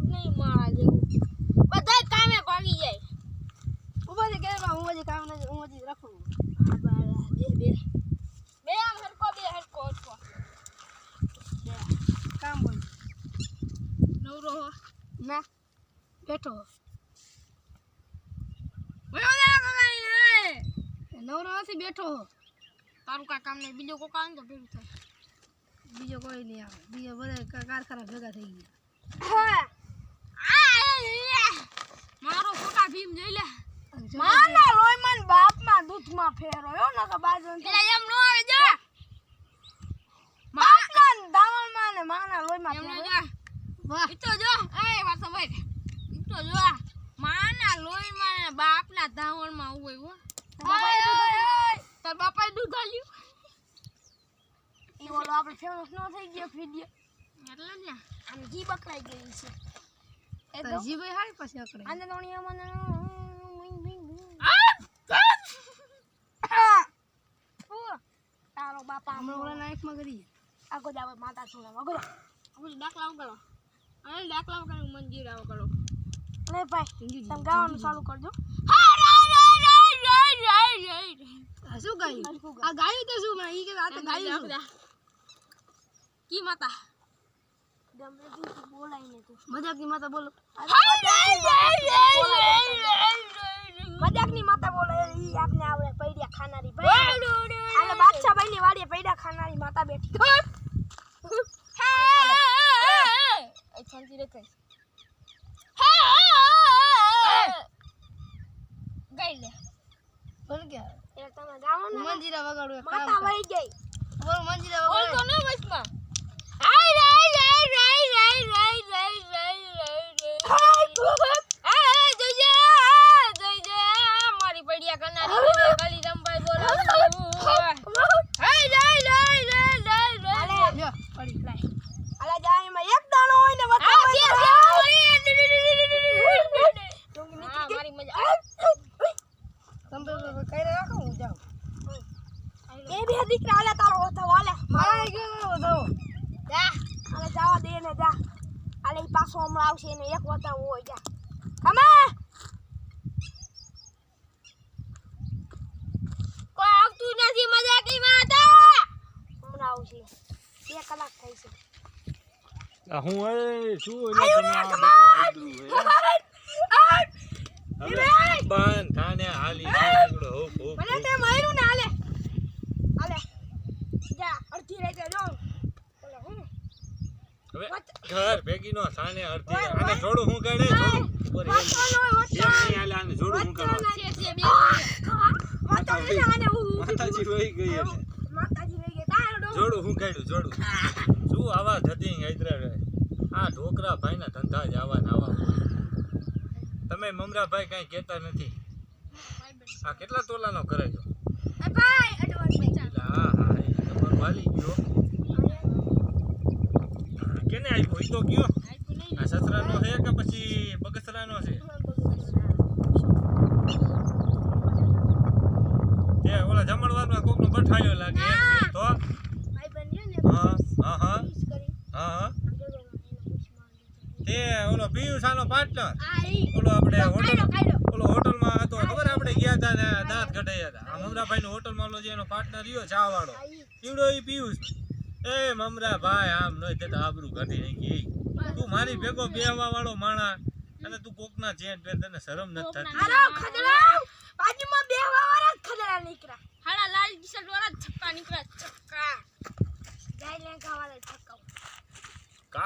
જ નહીં મારા જેવું બધાય કામે ભાગી જાય ઉભા છે કે હું હજી કામ નથી હું હજી રાખું આ બાળા બે આમ હરકો બે કામ બોલ નવરો હો ના બેઠો વયો જા કકાઈ નવરો નથી બેઠો તારું કા કામ નહીં બીજો કોઈ કામ તો ભેગું થાય બીજો કોઈ નહીં આવે બીજો બધા કારખાના ભેગા થઈ ગયા મારો ફોટા ભીમ જોઈ લે માના લોહીમાં બાપમાં દૂધમાં ફેરવ્યો નકા બાજુ એટલે એમ નો આવે જા બાપના દાવણમાં ને માના લોહીમાં એમ નો ફેરવ્યો જા વાહ ઈતો જો એ વાતો ભાઈ ઈતો જો માના લોહીમાં ને બાપના ધાવણમાં હોય હો તાર બાપાએ દૂધ આલ્યું ઈ ઓલો આપણે ફેમસ નો થઈ ગયો વિડિયો એટલે ને આમ જી બકરાઈ ગઈ છે એ તો તો જી ભાઈ હારી પાસે અકડે આને નોણીયા મને તારો બાપા હમણાં ઓલા નાઈફમાં કરી આગો જાવ માતા સોના વગરો આપણે દાખલા કરો અને દાખલા કરો મંજીર આવો કરો લે ભાઈ તમે ગાવાનું ચાલુ કરજો શું ગાયું આ ગાયું તો શું ઈ કે આ તો ગાયું છે કી માતા ગમરેથી બોલાઈને તું મજાકની માતા બોલો મજાકની માતા બોલે ઈ આપને આવડે પૈડિયા ખાનારી ભાઈ આલે બાદશાહ ભાઈ ની વાડીએ પૈડિયા ખાનારી માતા બેઠી એ શાંતિ રાખે ગાઈ લે બોલ કે એ તમે ગાવો ને મંજીરા વગાડો માતા વહી ગઈ બોલ મંજીરા વગાડો બોલ તો ને વચમાં આય રાય રાય રાય રાય રાય રાય જોજે મારી પડિયા કનારી ગલી રંબાઈ બોલો હાય રાય રાય રાય રાય લ્યો પડી લાય આલા જાય એમાં એક દાણો હોય ને હા મારી મજા તમે કઈ રાખો હું જાઉં એ બે દીકરા આલે તારો હતો વાલે મારા ગયો હતો જા આલે જવા દે ને જા આલે ઈ પાછો હમણાં આવશે ને એક વતા હોય જા કમા કોઈ આવતું નથી મજા કી માતા હમણાં આવશે 2 કલાક થઈ છે હું એ શું એટલે તમે આ બધું આદરું બંધ થાને હાલી નીકળો હોપ હોપ મને તે માર્યું ને આલે આલે જા અડધી રાતે જો હવે ઘર ભેગી નો થાને અડધી આને જોડું હું કાઢે જોડું ઉપર એમ નહીં આલે આને જોડું હું કાઢો માતાજી રોઈ ગઈ એટલે માતાજી લઈ ગયા તારો જોડું હું કાઢ્યું જોડું શું આવા ધતી હૈદરા આ ઢોકરા ભાઈના ધંધા જ આવા ને આવા તમે મમરાભાઈ કઈ કહેતા નથી આ કેટલા તોલાનો કરે છો એ ભાઈ એડવાન્સ ભાઈ એટલે હા હા એ તમારું વાલી ગયો કેને આપ્યો ઈ તો ગયો આ સસરાનો છે કે પછી બગસરાનો છે તે ઓલા જમણવારમાં કોકનો બઠાયો લાગે તો ભાઈ બન્યો ને હા હા હા મિસ કરી હા હા તે આ ઓલો પિયુષાનો પાર્ટનર ઈ ઓલો આપણે કાઢો ઓલો હોટલમાં હતો ખબર આપણે ગયા હતા ને દાંત કઢાયા હતા આ મમરાભાઈ નો હોટલમાં ઓલો જે એનો પાર્ટનર રહ્યો ચા વાળો ઈવડો ઈ પિયુષ એ મમરાભાઈ આમ નઈ તે આબરૂ કાઢી નાખી તું મારી ભેગો બેહવા વાળો માણા અને તું કોકના ચેન પહેર તને શરમ નથી થતી આરો ખદડાવ બાજુમાં બેહવા વાળા